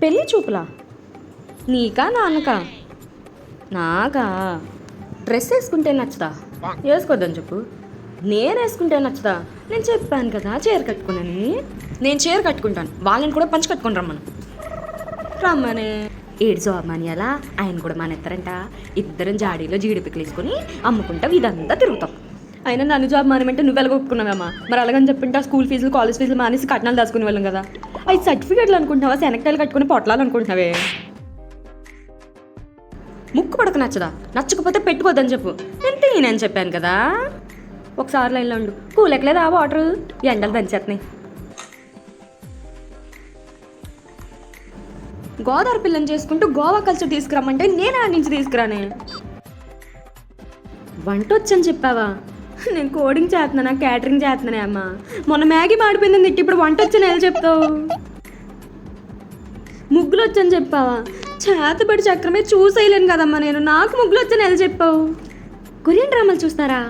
పెళ్ళి చూపులా? నీకా నాన్నకా? నాకా? డ్రెస్ వేసుకుంటే నచ్చదా? వేసుకోద్దని చెప్పు. నేను వేసుకుంటే నచ్చదా? నేను చెప్పాను కదా చీర కట్టుకున్నాను. నేను చీర కట్టుకుంటాను, వాళ్ళని కూడా పంచి కట్టుకుని రమ్మను. రమ్మనే ఏడు జోబమాని అలా ఆయన కూడా మానేస్తారంట. ఇద్దరం జాడీలో జీడిపిక్కలు వేసుకొని అమ్ముకుంటాం, ఇదంతా తిరుగుతాం. అయినా నన్ను జాబ్ మానేమంటే నువ్వు ఎలాగ ఒప్పుకున్నావమ్మా? మరి అలాగని చెప్పింటే ఆ స్కూల్ ఫీజులు కాలేజ్ ఫీజులు మానేసి కట్నాలు దాచుకునే వాళ్ళం కదా. అవి సర్టిఫికేట్లు అనుకుంటున్నావా, శనక్కాయలు కట్టుకుని పొట్లాలు అనుకుంటున్నావే? ముక్కు పడక నచ్చదా? నచ్చకపోతే పెట్టుకోద్దని చెప్పు. నేను తినని చెప్పాను కదా. ఒకసారి లైన్లో ఉండు. కూలెక్కలేదా వాటర్? ఎండలు దంచేస్తున్నాయి. గోదావరి పిల్లని చేసుకుంటూ గోవా కల్చర్ తీసుకురమ్మంటే నేను ఆడి నుంచి తీసుకురానే. వంట వచ్చని చెప్పావా? నేను కోడింగ్ చేస్తున్నానా క్యాటరింగ్ చేస్తున్నానే అమ్మా. మొన్న మ్యాగీ మాడిపోయిందని తిట్టి ఇప్పుడు వంట వచ్చని ఎలా చెప్తావు? ముగ్గులు వచ్చని చెప్పావా? చేతబడి చక్రమే చూసేయలేను కదమ్మా నేను. నాకు ముగ్గులు వచ్చని ఎలా చెప్పావు? కొరియన్ డ్రామాలు చూస్తారా?